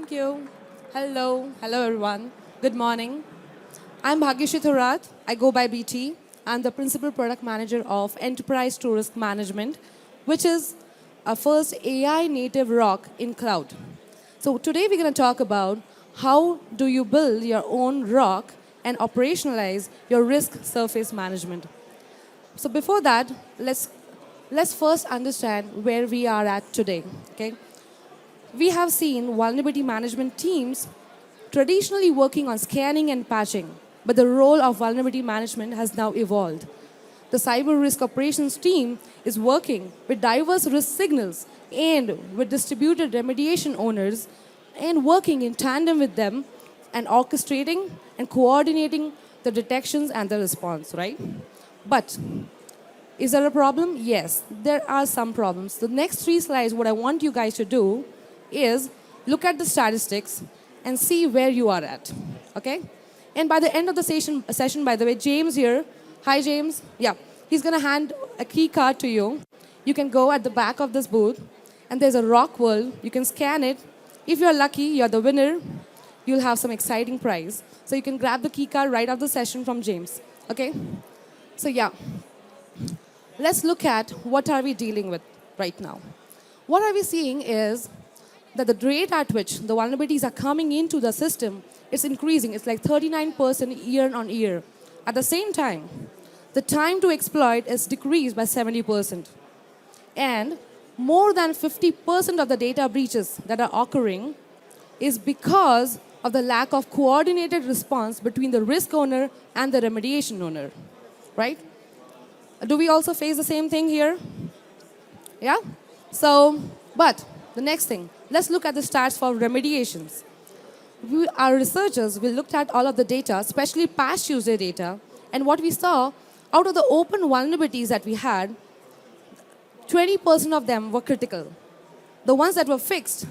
Thank you. Hello. Hello, everyone. Good morning. I'm Bhagyashree Thorat. I go by BT. I'm the Principal Product Manager of Enterprise TruRisk Management, which is our first AI native ROC in cloud. So today we're going to talk about how do you build your own ROC and operationalize your risk surface management. So before that, let's first understand where we are at today. Okay? We have seen vulnerability management teams traditionally working on scanning and patching, but the role of vulnerability management has now evolved. The cyber risk operations team is working with diverse risk signals and with distributed remediation owners and working in tandem with them and orchestrating and coordinating the detections and the response, right? But is there a problem? Yes, there are some problems. The next 3 slides, what I want you guys to do is look at the statistics and see where you are at, okay? And by the end of the session, by the way, James here, hi James, yeah, he's gonna hand a key card to you. You can go at the back of this booth and there's a ROC world, you can scan it. If you're lucky, you're the winner, you'll have some exciting prize. So you can grab the key card right after the session from James, okay? So yeah, let's look at what are we dealing with right now. What are we seeing is that the rate at which the vulnerabilities are coming into the system is increasing. It's like 39% year on year. At the same time, the time to exploit is decreased by 70%. And more than 50% of the data breaches that are occurring is because of the lack of coordinated response between the risk owner and the remediation owner, right? Do we also face the same thing here? Yeah? So, but the next thing, let's look at the stats for remediations. Our researchers, we looked at all of the data, especially past user data, and what we saw, out of the open vulnerabilities that we had, 20% of them were critical. The ones that were fixed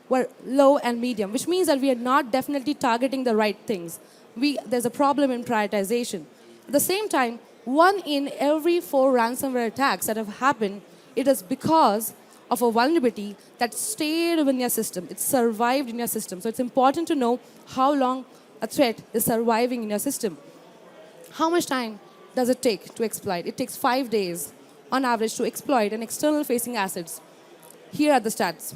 were low and medium, which means that we are not definitely targeting the right things. There's a problem in prioritization. At the same time, 1 in every 4 ransomware attacks that have happened, it is because of a vulnerability that stayed in your system. It survived in your system. So it's important to know how long a threat is surviving in your system. How much time does it take to exploit? It takes 5 days on average to exploit an external facing assets. Here are the stats.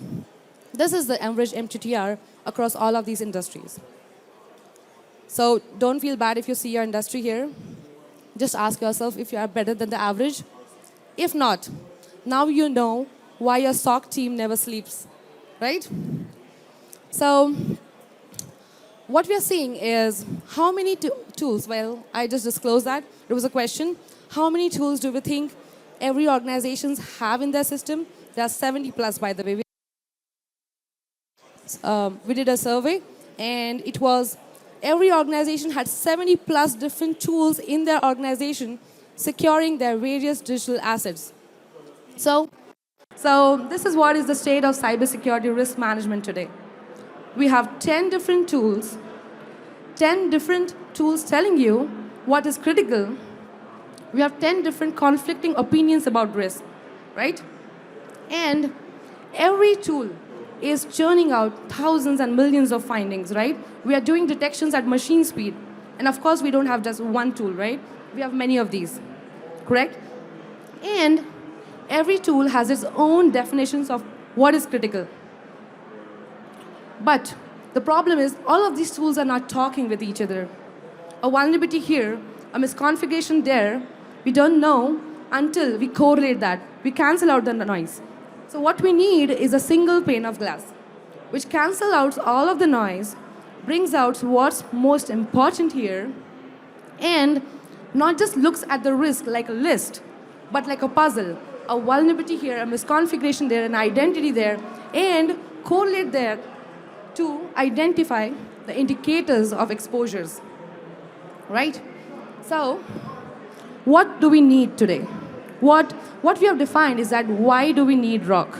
This is the average MTTR across all of these industries. So don't feel bad if you see your industry here. Just ask yourself if you are better than the average. If not, now you know why your SOC team never sleeps, right? So what we are seeing is how many tools, well, I just disclosed that. It was a question. How many tools do we think every organization have in their system? There are 70 plus, by the way. We did a survey, and it was every organization had 70 plus different tools in their organization securing their various digital assets. So this is what is the state of cybersecurity risk management today. We have 10 different tools telling you what is critical. We have 10 different conflicting opinions about risk, right? And every tool is churning out thousands and millions of findings, right? We are doing detections at machine speed. And of course, we don't have just one tool, right? We have many of these, correct? And every tool has its own definitions of what is critical. But the problem is all of these tools are not talking with each other. A vulnerability here, a misconfiguration there, we don't know until we correlate that. We cancel out the noise. So what we need is a single pane of glass, which cancels out all of the noise, brings out what's most important here, and not just looks at the risk like a list, but like a puzzle. A vulnerability here, a misconfiguration there, an identity there, and correlate there to identify the indicators of exposures, right? So, what do we need today? What we have defined is that why do we need ROC?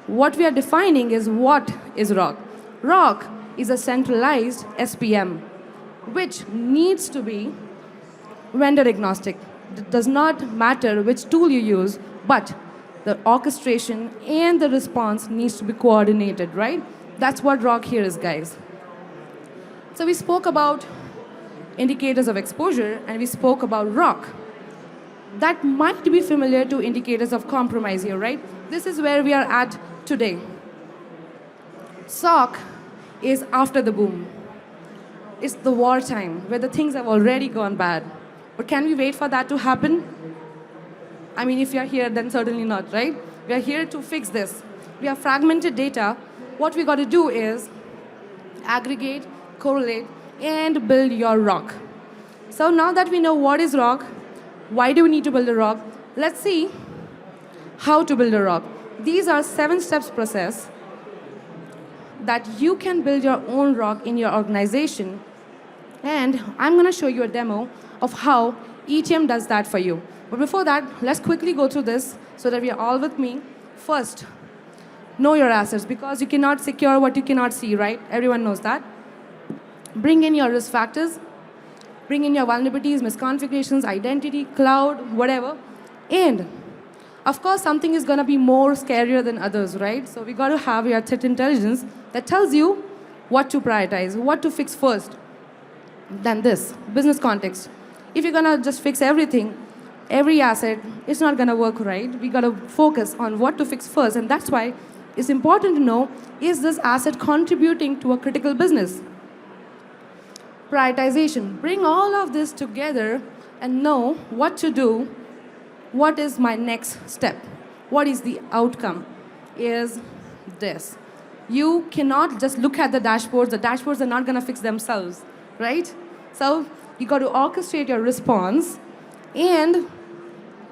What we are defining is what is ROC. ROC is a centralized SPM, which needs to be vendor agnostic. It does not matter which tool you use, but the orchestration and the response needs to be coordinated, right? That's what ROC here is, guys. So we spoke about indicators of exposure, and we spoke about ROC. That might be familiar to indicators of compromise here, right? This is where we are at today. SOC is after the boom. It's the wartime, where the things have already gone bad. But can we wait for that to happen? I mean, if you're here, then certainly not, right? We are here to fix this. We have fragmented data. What we got to do is aggregate, correlate, and build your ROC. So now that we know what is ROC, why do we need to build a ROC, let's see how to build a ROC. These are 7 steps process that you can build your own ROC in your organization. And I'm going to show you a demo of how ETM does that for you. But before that, let's quickly go through this so that we are all with me. First, know your assets, because you cannot secure what you cannot see, right? Everyone knows that. Bring in your risk factors. Bring in your vulnerabilities, misconfigurations, identity, cloud, whatever. And of course, something is going to be more scarier than others, right? So we got to have your threat intelligence that tells you what to prioritize, what to fix first. Than this, business context. If you're going to just fix everything, every asset, it's not going to work, right? We got to focus on what to fix first. And that's why it's important to know, is this asset contributing to a critical business? Prioritization. Bring all of this together and know what to do. What is my next step? What is the outcome? Is this. You cannot just look at the dashboards. The dashboards are not going to fix themselves, right? So you got to orchestrate your response. And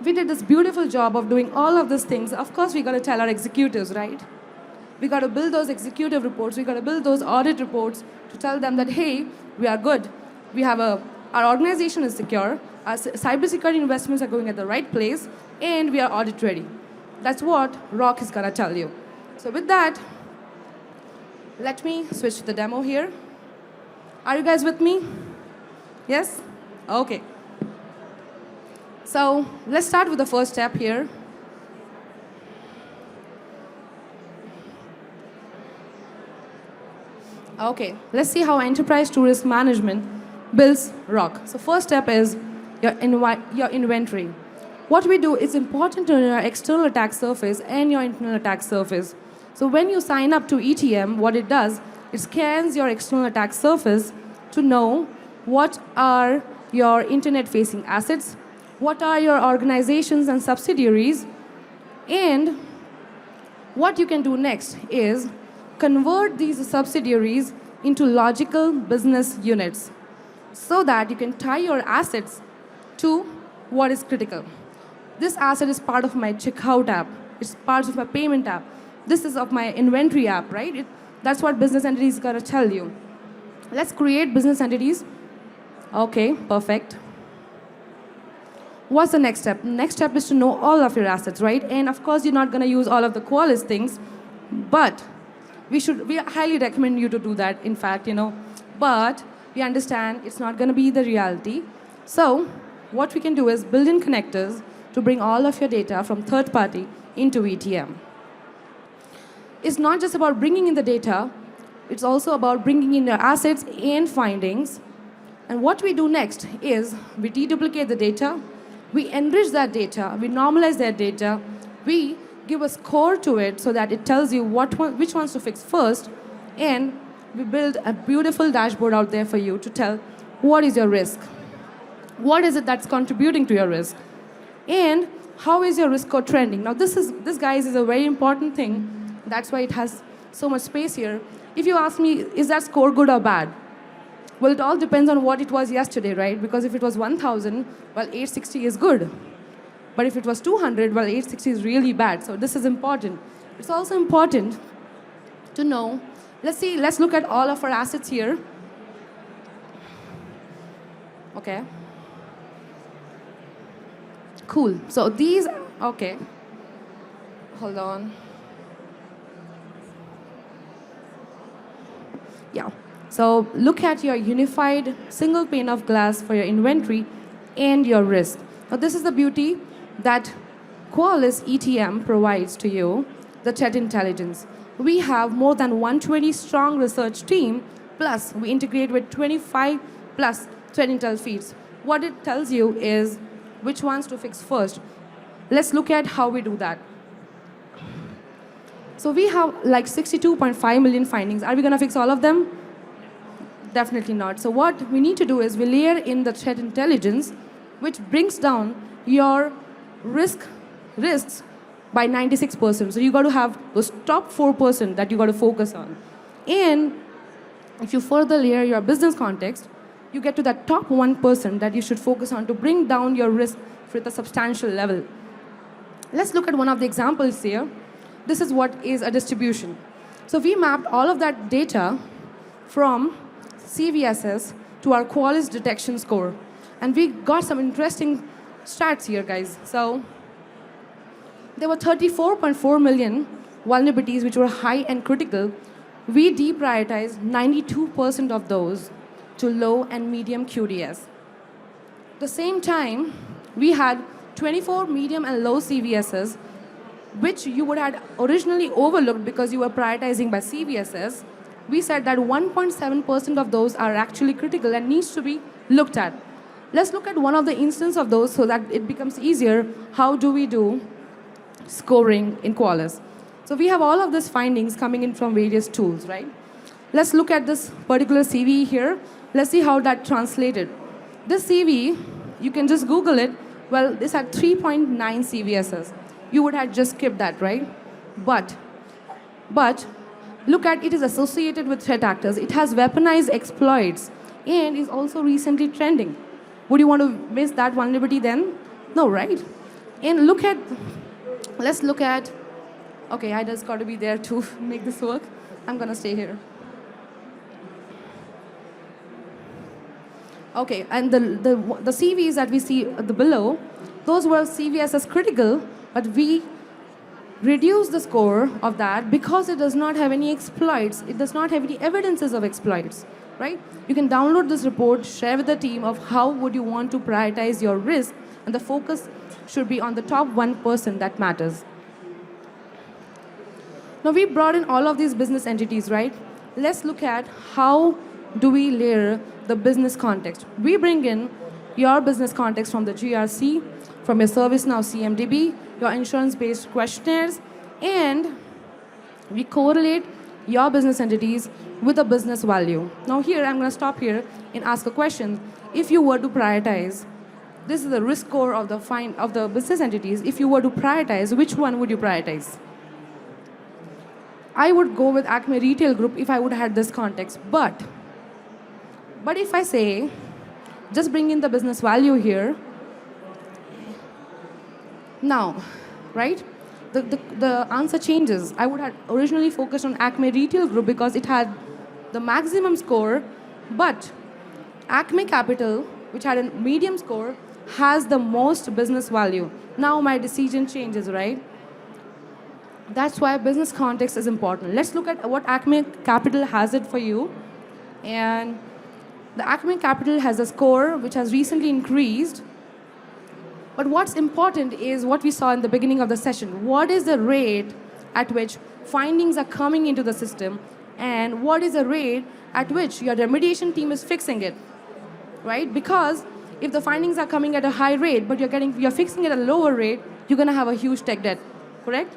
we did this beautiful job of doing all of these things. Of course, we got to tell our executives, right? We got to build those executive reports. We got to build those audit reports to tell them that, hey, we are good. We have our organization is secure. Our cybersecurity investments are going at the right place, and we are audit ready. That's what ROC is going to tell you. So with that, let me switch to the demo here. Are you guys with me? Yes? Okay. So let's start with the first step here. Okay, let's see how Enterprise TruRisk Management builds ROC. So first step is your inventory. What we do is important to know your external attack surface and your internal attack surface. So when you sign up to ETM, what it does, it scans your external attack surface to know what are your internet-facing assets, what are your organizations and subsidiaries, and what you can do next is convert these subsidiaries into logical business units so that you can tie your assets to what is critical. This asset is part of my checkout app. It's part of my payment app. This is of my inventory app, right? That's what business entities got to tell you. Let's create business entities. Okay, perfect. What's the next step? Next step is to know all of your assets, right? And of course, you're not going to use all of the Qualys things, but we highly recommend you to do that, in fact, But we understand it's not going to be the reality. So what we can do is build in connectors to bring all of your data from third party into ETM. It's not just about bringing in the data, it's also about bringing in your assets and findings. And what we do next is we deduplicate the data, we enrich that data, we normalize that data, we give a score to it so that it tells you which ones to fix first, and we build a beautiful dashboard out there for you to tell what is your risk, what is it that's contributing to your risk, and how is your risk score trending. Now this guys is a very important thing. That's why it has so much space here. If you ask me, is that score good or bad? Well, it all depends on what it was yesterday, right? Because if it was 1,000, well, 860 is good. But if it was 200, well, 860 is really bad. So this is important. It's also important to know, let's look at all of our assets here. Okay. Cool. So these, okay. Hold on. Yeah. So look at your unified single pane of glass for your inventory and your risk. Now this is the beauty that Qualys ETM provides to you, the threat intelligence. we have more than 120 strong research team, plus we integrate with 25 plus threat intel feeds. What it tells you is which ones to fix first. Let's look at how we do that. So we have like 62.5 million findings. Are we going to fix all of them? Definitely not. So what we need to do is we layer in the threat intelligence, which brings down your risks by 96%. So you got to have those top 4% that you got to focus on. And if you further layer your business context, you get to that top 1% that you should focus on to bring down your risk with a substantial level. Let's look at one of the examples here. This is what is a distribution. So we mapped all of that data from CVSS to our Qualys detection score. And we got some interesting stats here, guys. So there were 34.4 million vulnerabilities which were high and critical. We deprioritized 92% of those to low and medium QDS. At the same time, we had 24 medium and low CVSs, which you would have originally overlooked because you were prioritizing by CVSs. We said that 1.7% of those are actually critical and needs to be looked at. Let's look at one of the instances of those so that it becomes easier. How do we do scoring in Qualys? So we have all of these findings coming in from various tools, right? Let's look at this particular CV here. Let's see how that translated. This CV, you can just Google it. Well, this had 3.9 CVSs. You would have just skipped that, right? But look at it is associated with threat actors. It has weaponized exploits and is also recently trending. Would you want to miss that vulnerability then? No, right? And let's look at, okay, I just got to be there to make this work. I'm going to stay here. Okay, and the CVs that we see below, those were CVS as critical, but we reduced the score of that because it does not have any exploits. It does not have any evidences of exploits, right? You can download this report, share with the team of how would you want to prioritize your risk, and the focus should be on the top 1% that matters. Now we brought in all of these business entities, right? Let's look at how do we layer the business context. We bring in your business context from the GRC, from your ServiceNow CMDB, your insurance-based questionnaires, and we correlate your business entities with a business value. Now here, I'm going to stop here and ask a question. If you were to prioritize, this is the risk score of the business entities. If you were to prioritize, which one would you prioritize? I would go with Acme Retail Group if I would have had this context. But if I say, just bring in the business value here, now, right? The answer changes. I would have originally focused on Acme Retail Group because it had the maximum score, but Acme Capital, which had a medium score, has the most business value. Now my decision changes, right? That's why business context is important. Let's look at what Acme Capital has it for you. And the Acme Capital has a score which has recently increased. But what's important is what we saw in the beginning of the session. What is the rate at which findings are coming into the system, and what is the rate at which your remediation team is fixing it, right? Because if the findings are coming at a high rate, but you're fixing it at a lower rate, you're going to have a huge tech debt, correct?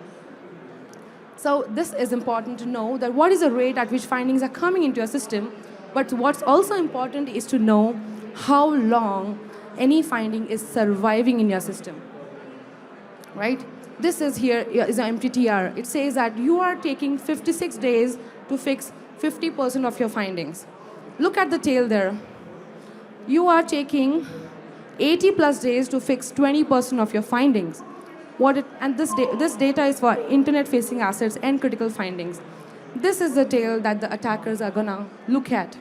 So this is important to know that what is the rate at which findings are coming into your system, but what's also important is to know how long any finding is surviving in your system, right? This is here is an MTTR. It says that you are taking 56 days to fix 50% of your findings. Look at the tail there. You are taking 80 plus days to fix 20% of your findings. This data is for internet-facing assets and critical findings. This is the tail that the attackers are gonna look at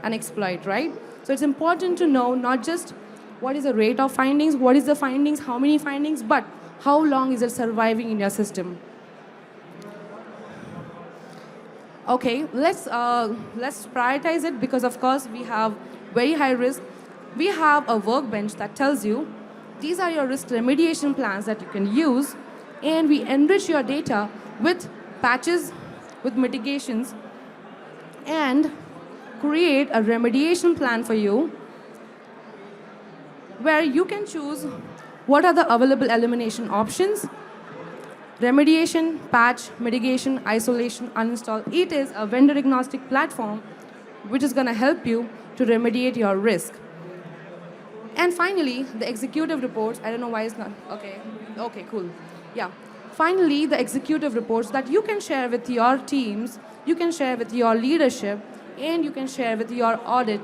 and exploit, right? So it's important to know not just what is the rate of findings, what is the findings, how many findings, but how long is it surviving in your system? Okay, let's prioritize it because of course we have very high risk. We have a workbench that tells you these are your risk remediation plans that you can use, and we enrich your data with patches, with mitigations and create a remediation plan for you where you can choose what are the available elimination options: remediation, patch, mitigation, isolation, uninstall. It is a vendor agnostic platform which is going to help you to remediate your risk. And finally, the executive reports. I don't know why it's not. Okay, cool. Yeah. Finally, the executive reports that you can share with your teams, you can share with your leadership, and you can share with your audit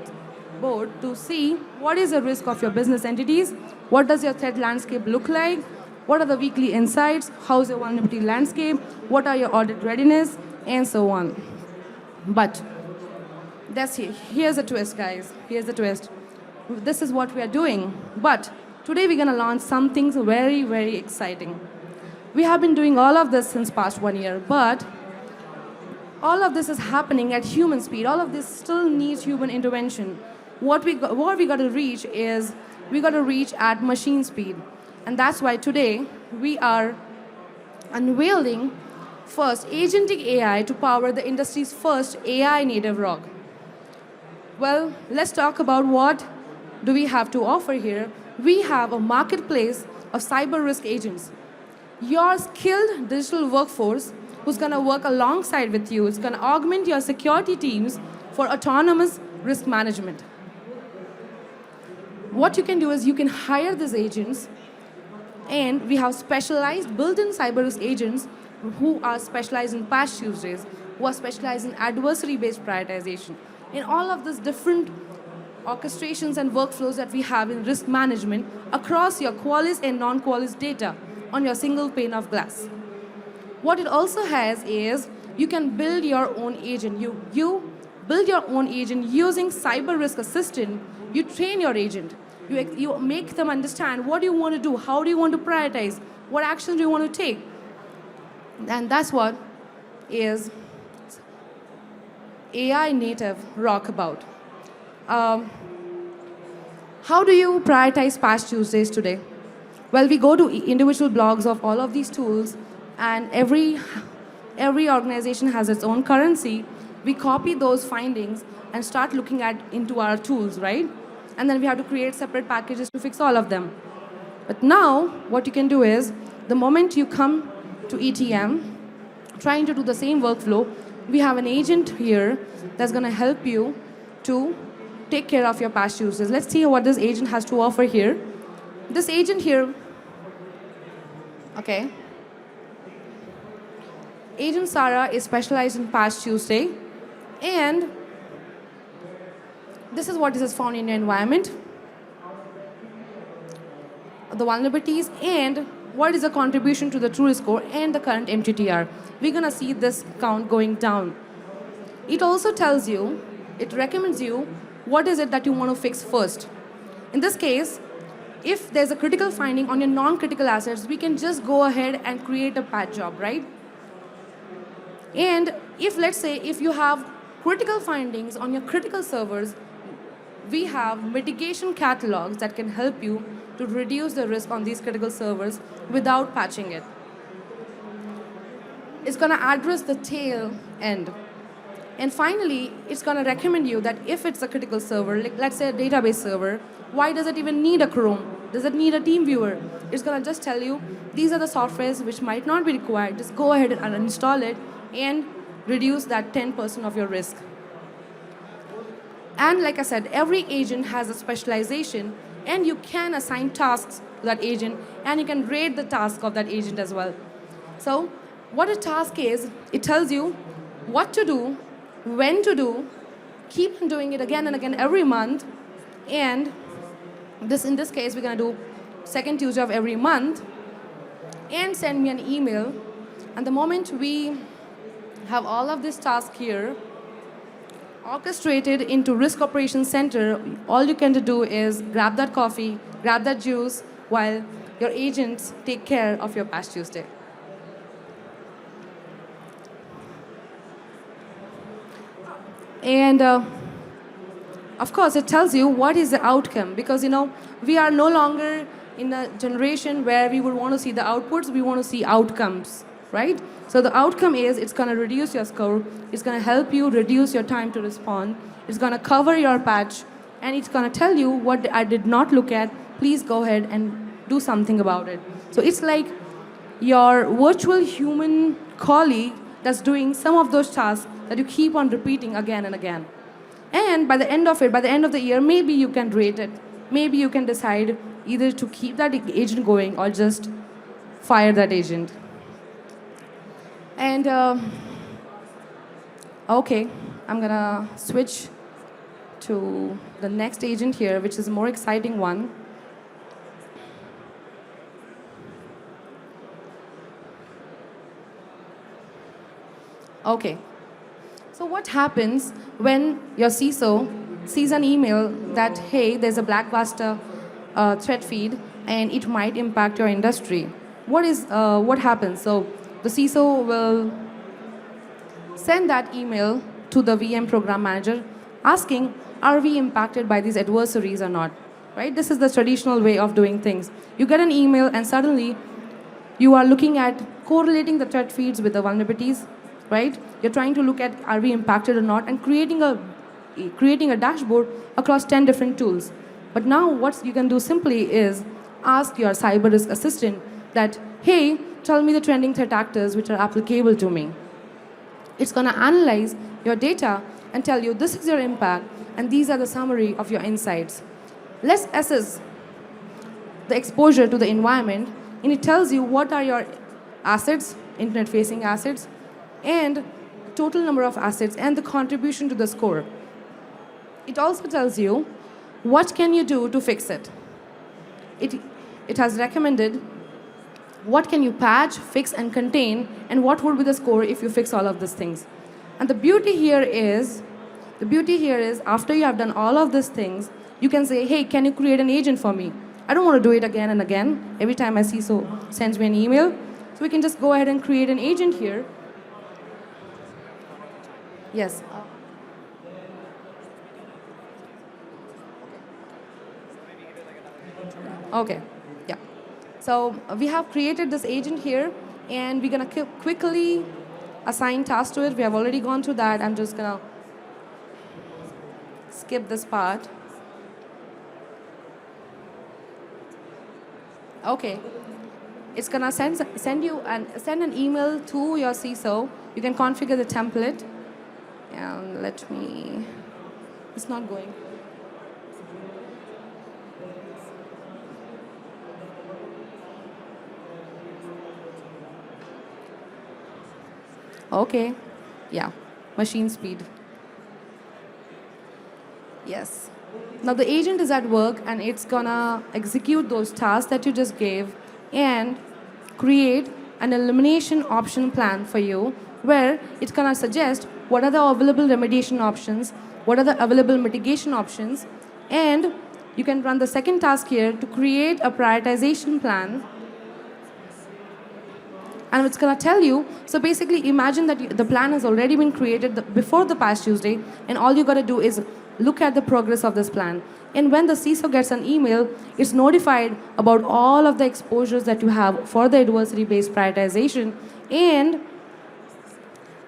board to see what is the risk of your business entities, what does your threat landscape look like, what are the weekly insights, how is your vulnerability landscape, what are your audit readiness, and so on. But here's the twist, guys. Here's the twist. This is what we are doing. But today we're going to launch some things very, very exciting. We have been doing all of this since past 1 year, but all of this is happening at human speed. All of this still needs human intervention. What we got to reach is we got to reach at machine speed. And that's why today we are unveiling first agentic AI to power the industry's first AI native ROC. Well, let's talk about what do we have to offer here. We have a marketplace of cyber risk agents. Your skilled digital workforce who's going to work alongside with you. It's going to augment your security teams for autonomous risk management. What you can do is you can hire these agents, and we have specialized built-in cyber risk agents who are specialized in Patch Tuesdays, who are specialized in adversary-based prioritization. In all of these different orchestrations and workflows that we have in risk management across your Qualys and non-Qualys data on your single pane of glass. What it also has is you can build your own agent. You build your own agent using Cyber Risk Assistant. You train your agent. You make them understand what do you want to do, how do you want to prioritize, what actions do you want to take. And that's what is AI native ROC about. How do you prioritize Patch Tuesdays today? Well, we go to individual blogs of all of these tools, and every organization has its own currency. We copy those findings and start looking into our tools, right? And then we have to create separate packages to fix all of them. But now, what you can do is, the moment you come to ETM, trying to do the same workflow, we have an agent here that's going to help you to take care of your Patch Tuesdays. Let's see what this agent has to offer here. This agent here, okay. Agent Sarah is specialized in Patch Tuesday, and this is what is found in your environment, the vulnerabilities, and what is the contribution to the TruRisk score and the current MTTR. We're going to see this count going down. It also tells you, it recommends you, what is it that you want to fix first. In this case, if there's a critical finding on your non-critical assets, we can just go ahead and create a patch job, right? And if, let's say, if you have critical findings on your critical servers, we have mitigation catalogs that can help you to reduce the risk on these critical servers without patching it. It's going to address the tail end. And finally, it's going to recommend you that if it's a critical server, like let's say a database server, why does it even need a Chrome? Does it need a TeamViewer? It's going to just tell you, these are the softwares which might not be required. Just go ahead and uninstall it and reduce that 10% of your risk. And like I said, every agent has a specialization, and you can assign tasks to that agent, and you can rate the task of that agent as well. So what a task is, it tells you what to do, when to do, keep on doing it again and again every month, and in this case, we're going to do second Tuesday of every month, and send me an email. And the moment we have all of this task here orchestrated into Risk Operations Center, all you can do is grab that coffee, grab that juice, while your agents take care of your Patch Tuesday. And of course, it tells you what is the outcome, because we are no longer in a generation where we would want to see the outputs, we want to see outcomes. right? So the outcome is it's going to reduce your score, it's going to help you reduce your time to respond, it's going to cover your patch, and it's going to tell you what I did not look at, please go ahead and do something about it. So it's like your virtual human colleague that's doing some of those tasks that you keep on repeating again and again. And by the end of it, by the end of the year, maybe you can rate it. Maybe you can decide either to keep that agent going or just fire that agent. And okay, I'm gonna switch to the next agent here, which is a more exciting one. Okay, so what happens when your CISO sees an email that, hey, there's a Blackbuster threat feed and it might impact your industry? What happens? So the CISO will send that email to the VM program manager asking, are we impacted by these adversaries or not? Right? This is the traditional way of doing things. You get an email and suddenly you are looking at correlating the threat feeds with the vulnerabilities, right? You're trying to look at, are we impacted or not, and creating a dashboard across 10 different tools. But now what you can do simply is ask your cyber risk assistant that, hey, tell me the trending threat actors which are applicable to me. It's going to analyze your data and tell you this is your impact and these are the summary of your insights. Let's assess the exposure to the environment, and it tells you what are your assets, internet-facing assets, and total number of assets and the contribution to the score. It also tells you what can you do to fix it. It has recommended what can you patch, fix, and contain, and what would be the score if you fix all of these things. And the beauty here is after you have done all of these things, you can say, hey, can you create an agent for me? I don't want to do it again and again every time my CISO sends me an email. So we can just go ahead and create an agent here. Yes. Okay. Yeah. So we have created this agent here, and we're going to quickly assign tasks to it. We have already gone through that. I'm just going to skip this part. Okay. It's going to send an email to your CISO. You can configure the template. And it's not going. Okay, yeah, machine speed. Yes. Now the agent is at work and it's gonna execute those tasks that you just gave and create an elimination option plan for you where it's gonna suggest what are the available remediation options, what are the available mitigation options, and you can run the second task here to create a prioritization plan. And it's going to tell you, so basically imagine that the plan has already been created before the past Tuesday, and all you got to do is look at the progress of this plan. And when the CISO gets an email, it's notified about all of the exposures that you have for the adversary-based prioritization, and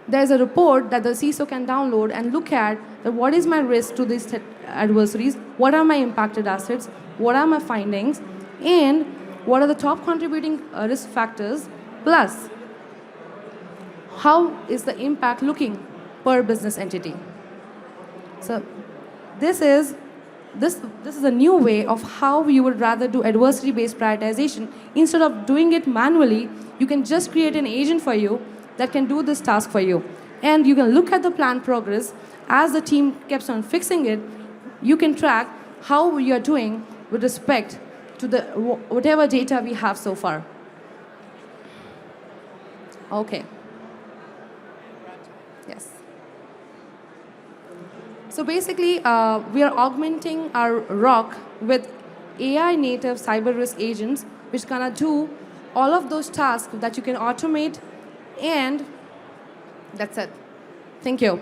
there's a report that the CISO can download and look at what is my risk to these adversaries, what are my impacted assets, what are my findings, and what are the top contributing risk factors, plus how is the impact looking per business entity. So this is a new way of how you would rather do adversary-based prioritization. Instead of doing it manually, you can just create an agent for you that can do this task for you. And you can look at the plan progress. As the team keeps on fixing it, you can track how you're doing with respect to the whatever data we have so far. Okay. Yes. So basically, we are augmenting our ROC with AI native cyber risk agents, which gonna do all of those tasks that you can automate, and that's it. Thank you.